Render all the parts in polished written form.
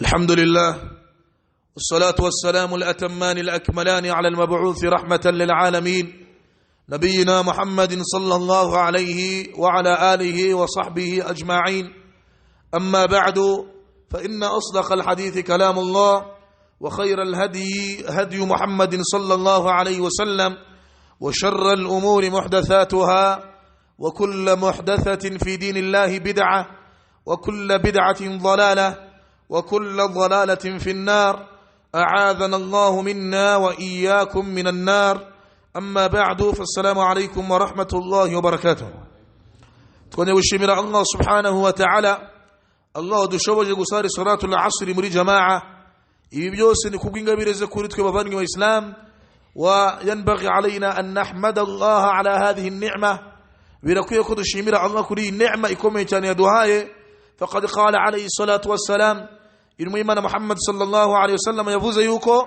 الحمد لله والصلاة والسلام الأتمان الأكملان على المبعوث رحمة للعالمين نبينا محمد صلى الله عليه وعلى آله وصحبه أجمعين. أما بعد، فإن أصدق الحديث كلام الله، وخير الهدي هدي محمد صلى الله عليه وسلم، وشر الأمور محدثاتها، وكل محدثة في دين الله بدعة، وكل بدعة ضلالة، وكل ضلالة في النار. أعاذنا الله منا وإياكم من النار. أما بعد، فالسلام عليكم ورحمة الله وبركاته. تكون وشمر الله سبحانه وتعالى الله دشوج قصار صلاة العصر مري جماعة يبيوس نكوكين برزق كورتك وبانك وإسلام، وينبغي علينا أن نحمد الله على هذه النعمة. ولكن يكون الشمر الله كوري النعمة يكون يتاني يدوهاي، فقد قال عليه الصلاة والسلام إن محمد صلى الله عليه وسلم يفوز يوكو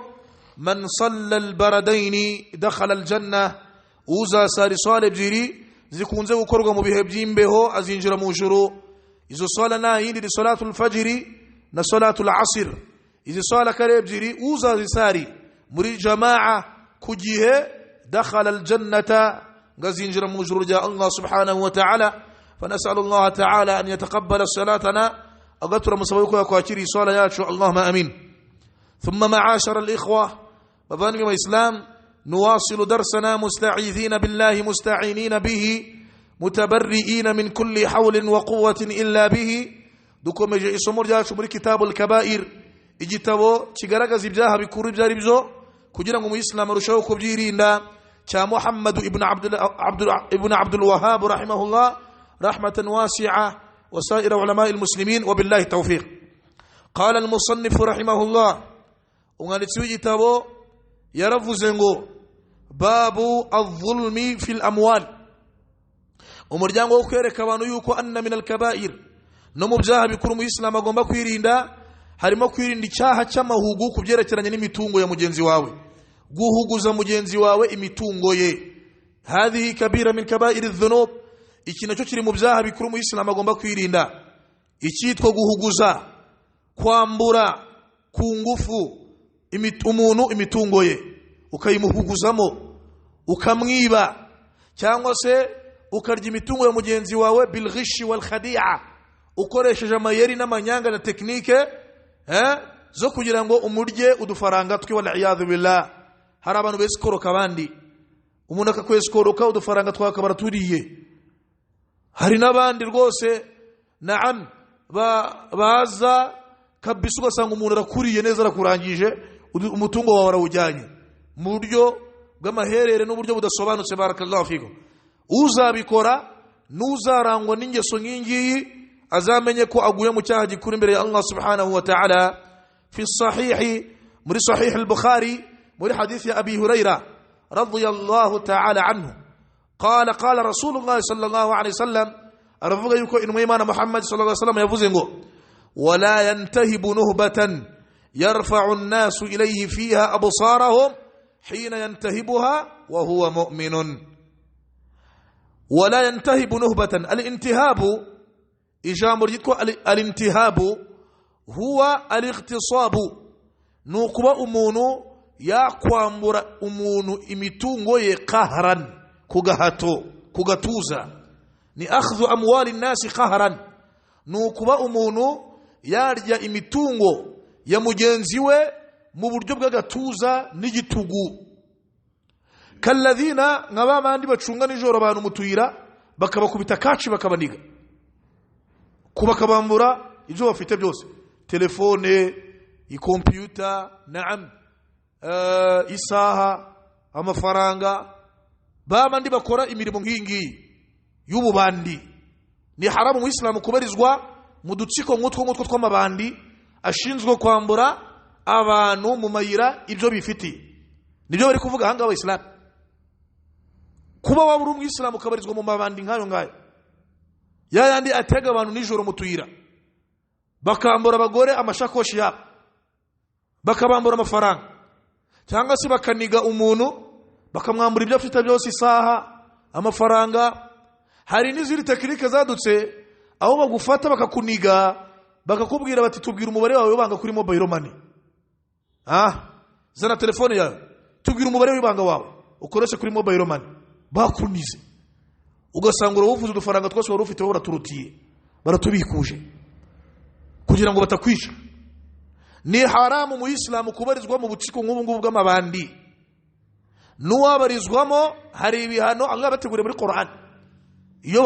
من صلى البردين دخل الجنة. وزا ساري صالب جيري زيكون زيو كورغو مبيهبجين بهو أزينجر موشرو. إذا صلنا يندي دي صلاة الفجر نصلاة العصر. إذا صلى كريب جيري وزا ساري مري جماعة كجيه دخل الجنة غزينجر موشرو جاء الله سبحانه وتعالى. فنسأل الله تعالى أن يتقبل صلاتنا أقتر مسويكو يكواتيري صلاة اللهم أمين. ثم معاشر الإخوة بفانك وإسلام، نواصل درسنا مستعيذين بالله مستعينين به متبرئين من كل حول وقوة إلا به. دوكم يجي سمر جاء شمري كتاب الكبائر إجتبو تشغرق زبجاها بكوري بجاري بزو كجرا مو إسلام رشاو كبجيرين شا محمد ابن عبد الوهاب رحمه الله رحمة واسعة وسائر علماء المسلمين، وبالله التوفيق. قال المصنف رحمه الله ونالتسوي تابو يرفو زنغو باب الظلم في الأموال. ومرجانغو كيري كوانو يوكو أن من الكبائر نمبجاها بكرم إسلام أقوم بكويرين دا harimo kwirinda icyaha cy'amahugu kubyerekeranye n'imitungo ya mugenzi wawe. Guhuguza mugenzi wawe imitungo ye, hadhihi kabira min kaba'iri dhunub. Iki nacyo kiri mu byaha bikuru mu Islam agomba kwirinda. Icyitwa guhuguza, kwambura ku ngufu umuntu imitungo ye, ukayimuhuguzamo, ukamwiba, cyangwa se ukarya imitungo ya mugenzi wawe bil ghishi wal khadi'a, ukoresheje amayeri n'amanyanga na tekinike zo kugira ngo umurye udufaranga twe, wal iyad billah. Hari abantu besikoroka abandi, umuntu akakweskoroka udufaranga twakabara turiye. Hari n'abandi rwose naam baza kabisa ugasanga umuntu arakuriye neza, arakurangije umutungo wawe arawujyanye mu buryo bw'amaherere n'uburyo budasobanutse. Barakallahu fikum. Uzabikora n'uzarangwa n'ingeso nk'ingiyi azamenye ko aguye mu cyaha gikuru imbere ya Allah subhanahu wa ta'ala. Fi sahih muri sahih al-Bukhari muri hadith ya Abi Hurairah radiyallahu ta'ala anhu قال رسول الله صلى الله عليه وسلم أرفق يكو إنه إيمان محمد صلى الله عليه وسلم يفوزنه ولا ينتهب نهبة يرفع الناس إليه فيها أبصارهم حين ينتهبها وهو مؤمن. ولا ينتهب نهبة. الانتهاب إجامر جدكو الانتهاب هو الاغتصاب. نوكوا أمونو يقوى أمونو إمتونغو يقهرا kugatuza, ni akhdhu amwali nasi qahran. Nukuba umuntu yarya imitungo ya mugenzi we mu buryo bw'agatuza n'igitugu. Kalladhina ngabamandi bacunga nijoro abantu mutuyira bakabakubita kaci bakabaniga, kubakabambura ibyo bafite byose, telefone, ikompyuta, naam, isaha, amafaranga. Babandi bakora imirimo nk'ingiyi y'ububandi ni haramu mu Islam kubarizwa mu dutsiko nk'utwo tw'amabandi ashinzwe kwambura abantu mu mayira ibyo bifiti. Nibyo bari kuvuga hanga Islam. Kuba waburi mu Islam ukabarizwa mu mabandi nkayo ngayo, yayandi atega abantu nijoro mutuyira bakambura abagore amashakoshi yabo, bakabambura amafaranga, cyangwa se bakaniga umuntu bakamwambura ibyo afite byose, isaha, amafaranga. Hari n'izindi tekinike zadutse aho bagufata bakakuniga bakakubwira bati tubwira umubare wawe w'ibanga kuri mobile money. Zana telefone yawe tubwira umubare w'ibanga wawe ukoresha kuri mobile money. Bakunize ugasanga uruvuze udufaranga twose wari ufite baraturutiye baratubikuje kugira ngo batakwica. Ni haramu mu Islam kubarizwa mu buciko nk'ubu ngubu bw'amabandi. N'uwabarizwamo hari ibihano Allah bateguriye muri Qur'an. Iyo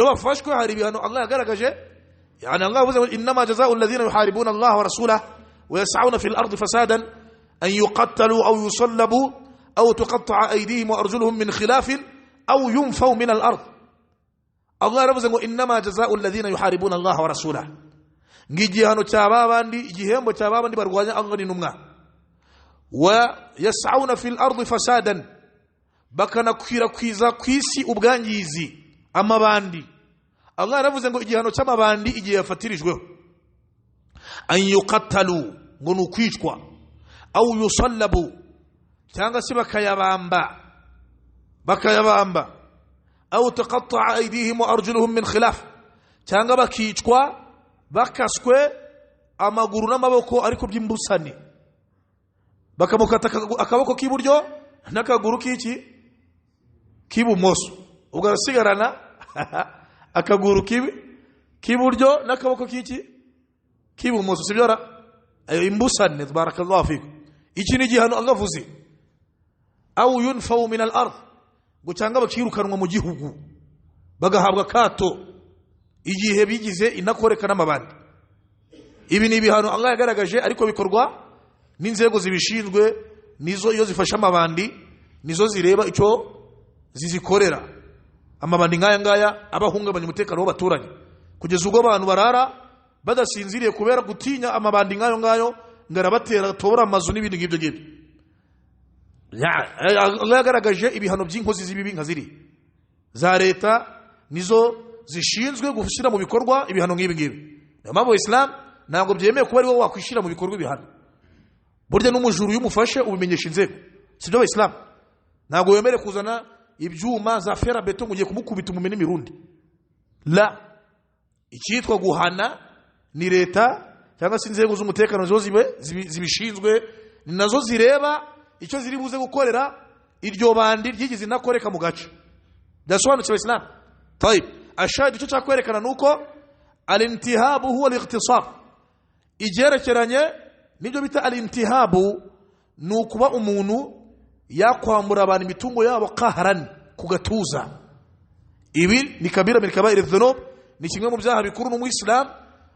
bafashwe hari ibihano Allah yagaragaje. Yani Allah yavuze innama jazaa'u alladhina yuharibuna Allah wa rasulahu wa yas'auna fil ardi fasadan an yuqattalu aw yusallabu aw tuqatta'a aydihim wa arjuluhum min khilafin aw yunfaw min al-ard. Allah yavuze ngo innama jazaa'u alladhina yuharibuna Allah wa rasulahu. Ngigihano cyababandi igihembo cyababandi barwanya Allah n'intumwa. Wa yas'auna fil ardi fasadan bakanakwirakwiza kwisi ubwangizi amabandi. Allah yaravuze ngo igihano cy'amabandi igihe yafatirijweho an yuqattalu ngo nukwicwa aw yusallabu cyangwa se bakayabamba aw tuqatta'a aydihim wa arjuluhum min khilaf cyangwa bakicwa bakaswe amaguru n'amaboko ariko by'imbusane bakamukata akaboko k'iburyo n'akaguru k'ibumoso ubwo arasigarana akaguru k'iburyo n'akaboko k'ibumoso sibyo ra ayo imbusane. Barakallahu fikum. Iki ni gihano Allah avuze. Aw yunfaw min al-ard ngo cyangwa bakirukanwa mu gihugu bagahabwa kato igihe bigize inakoreka n'amabandi. Ibi ni bihano Allah yagaragaje ariko bikorwa n'inzego zibishinzwe, nizo iyo zifasha amabandi nizo zireba icyo zizikorera. Amabandi ngaya abahungabanya umutekano w'abaturage kugeza ubwo abantu barara badasinziriye kubera gutinya amabandi ngayo ngarabatera tobora amazu n'ibindi ngibyo ngibyo. Allah yagaragaje ibihano by'inkozi z'ibibi nka ziri za leta nizo zishinzwe gushyira mu bikorwa ibihano nk'ibi ngibi. Niyo mpamvu Islam ntabwo byemeye kuba ari wowe wakwishyira mu bikorwa ibihano. Burya n'umujuru yumufashe ubimenyesha inzego. Sibyo Islam. Ntabwo wemere kuzana ibyuma za fera beto ngo ugiye kumukubita umumene imirundi. La. Icyitwa guhana ni leta cyangwa se inzego z'umutekano zo zibishinzwe ni nazo zireba icyo ziri buze gukorera iryo bandi ryigize nakoreka mu gace. Dasobanutse Islam. Tayib. Ashad icyo cyakwerekana nuko al-intihabu huwa al-ightisab. Igerekeranye nibyo bita al-intihabu nukuba umuntu yakwambura abantu imitungo yabo qaharan kugatuza. Ibi ni kabira min kaba'ir adh-dhunub, ni kimwe mu byaha bikuru no mu Islam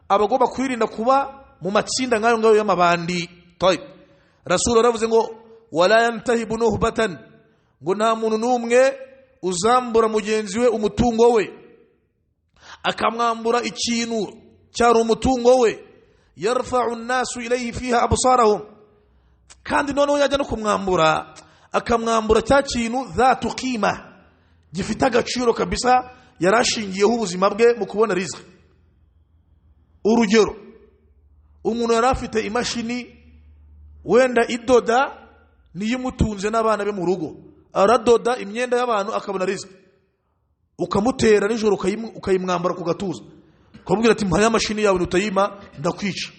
abagomba kwirinda kuba mu matsinda ngayo y'amabandi. Tayib. Rasul aravuze ngo wala yantahibu nuhbatan ngo nta muntu numwe uzambura mugenzi we umutungo we akamwambura ikintu cyari umutungo we yarfa'u an-nasu ilayhi fiha absarahum kandi noneho yajya no kumwambura akamwambura cya kintu dhatu qima gifite agaciro kabisa yarashingiyeho ubuzima bwe mu kubona rizqi. Urugero umuntu yarafite imashini wenda idoda niyimutunze n'abana be mu rugo aradoda imyenda y'abantu akabona rizqi ukamutera nijoro ukayimwambara ku gatuza ukabwira ati mpaya mashini yawe utayima ndakwica.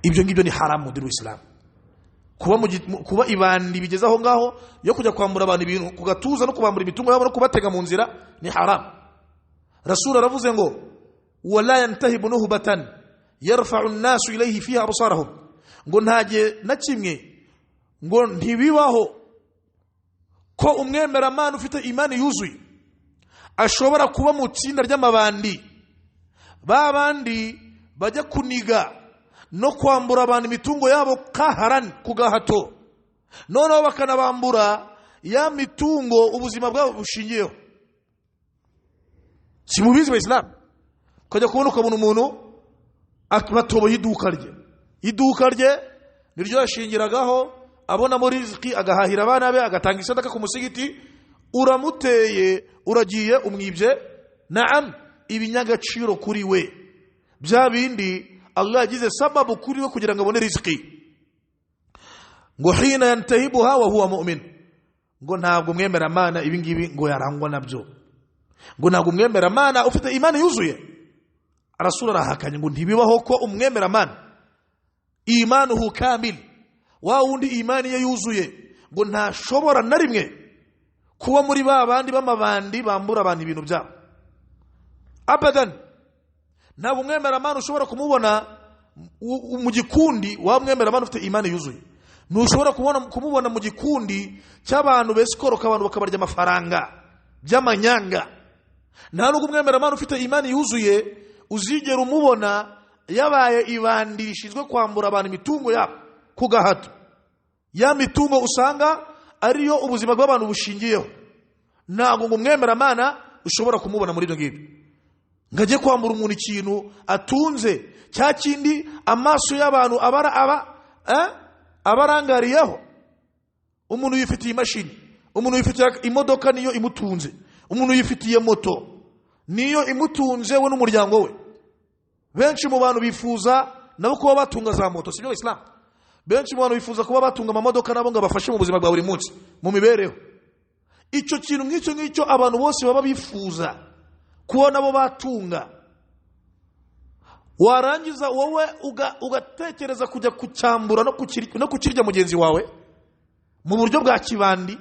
Ibyo ngibyo ni haramu mu Islam. Kuba ibandi bigeze aho ngaho yo kujya kwambura abantu ibintu ku gatuza no kubambura imitungo yabo no kubatega mu nzira ni haramu. Rasul aravuze ngo wala yantahibu nuhbatan yarfa'u an-nasu ilayhi fiha absarahum ngo ntaje na kimwe ngo ntibibaho ko umwemeramana ufite imani yuzuye ashobora kuba mu tsinda ry'amabandi babandi bajya kuniga no kwambura abantu imitungo yabo qaharan kugahato noneho bakanabambura ya mitungo ubuzima bwabo bushingiyeho. Simubizi wa Islam kujya kubona ukabona umuntu akabatoboye iduka rye niryo yashingiragaho abonamo rizqi agahahira abana be agatanga isadaka ku musigiti uramuteye uragiye umwibye. Naam ibinyagaciro kuri we bya bindi Allah yagize sababu kuri we kugira ngo abone rizqi ngo hina yantahibuha wa huwa mu'min ngo ntabwo mwemera mana ibi ngibi ngo yarangwa nabyo. ngo ntabwo umwemeramana ufite imani yuzuye. Rasul arahakanye ngo ntibibaho ko umwemeramana imanuhu kamil, wa wundi imani ye yuzuye, ngo ntashobora na rimwe kuba muri ba bandi b'amabandi bambura abantu ibintu byabo. Abadan. Ntabwo umwemeramana ushobora kumubona mu gikundi wa umwemeramana ufite imani yuzuye. Ntushobora kumubona mu gikundi cy'abantu besikoroka abantu bakabarya amafaranga by'amanyanga. Nta nubwo umwemeramana ufite imani yuzuye uzigera umubona yabaye ibandi rishinzwe kwambura abantu imitungo yabo ku gahato. Ya mitungo usanga ariyo ubuzima bw'abantu bushingiyeho. Ntabwo ngo umwemeramana ushobora kumubona muri ibyo ngibyo. Ngaje kwambura umuntu ikintu atunze, cya kindi amaso y'abantu abarangariyeho. Umuntu yifitiye imashini, umuntu yifitiye imodoka niyo imutunze, umuntu yifitiye moto niyo imutunze we n'umuryango we. Benshi mu bantu bifuza nabo kuba batunga za moto, sibyo Islam. Benshi mu bantu bifuza kuba batunga amamodoka nabo ngo bafashe mu buzima bwa buri munsi, mu mibereho. Icyo kintu ngicyo abantu bose baba bifuza kuba nabo batunga, warangiza wowe ugatekereza kujya kucyambura no kukirya mugenzi wawe mu buryo bwa kibandi,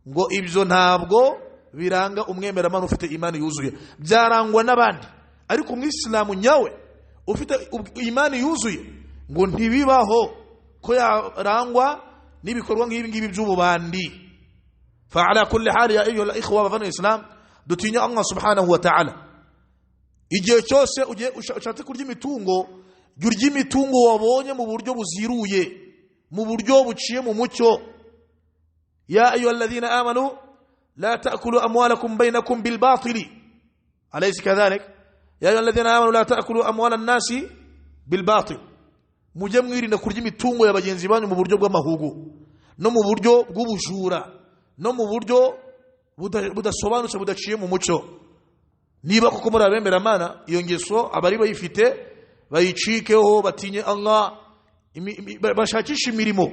ngo ibyo ntabwo biranga umwemeramana ufite imani yuzuye. Byarangwa n'abandi, ariko umwisilamu nyawe ufite imani yuzuye ngo ntibibaho ko yarangwa n'ibikorwa nk'ibi ngibi by'ububandi. Fa'ala kulli hal ya ayyuha al-ikhwa wa bani islam, dutinya Allah subhanahu wa ta'ala. Igihe cyose ushatse kurya imitungo, urya imitungo wabonye mu buryo buziruye, mu buryo buciye mu mucyo. Ya ayyuha alladhina amanu la ta'kulu amwalakum bainakum bil batili, alaysa kadhalik? Ya ayyuha alladhina amanu la ta'kulu amwala an-nasi bil batil. Mujye mwirinda kurya imitungo y'abagenzi banyu mu buryo bw'amahugu, no mu buryo bw'ubujura, no mu buryo budasobanutse budaciye mu mucyo. Niba koko muri abemeramana iyo ngeso abari bayifite bayicikeho, batinye Allah, bashakisha imirimo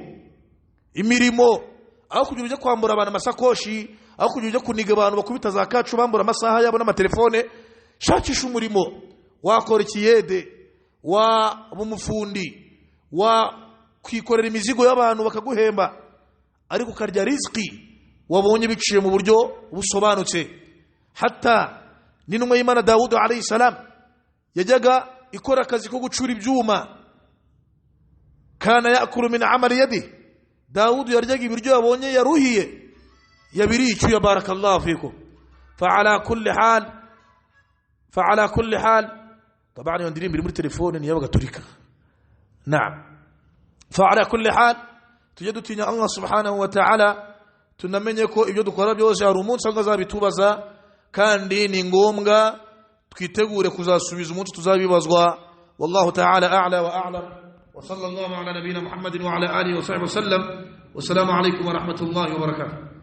aho kugira ujya kwambura abantu amasakoshi, aho kugira ujya kuniga abantu bakubita za kacu bambura amasaha yabo n'amatelefone. Shakisha umurimo, wakora ikiyede, wa umufundi, wa kwikorera imizigo y'abantu bakaguhemba, ariko ukarya riziki wabonye biciye mu buryo busobanutse. Hatta n'intumwa y'Imana Dawudi alayhi salam yajyaga ikora akazi ko gucura ibyuma. Kana yakuru min amali yadi, Dawudi yaryaga ibiryo yabonye yaruhiye, yabiri icyuya. Barakallahu fikum. Fa'ala kulli hal طبعا يندرين muri telefone niyo bagaturika. Naam. Fa'ala kulli hal tujye dutinya Allah subhanahu wa ta'ala, tunamenye ko ibyo dukora byose hari umunsi azabitubaza, kandi ni ngombwa twitegure kuzasubiza umunsi tuzabibazwa. Wallahu ta'ala a'la wa a'lam, wa sallallahu ala nabina Muhammadin wa ala alihi wa sahbihi wa sallam. Wassalamu alaykum wa rahmatullahi wa barakatuh.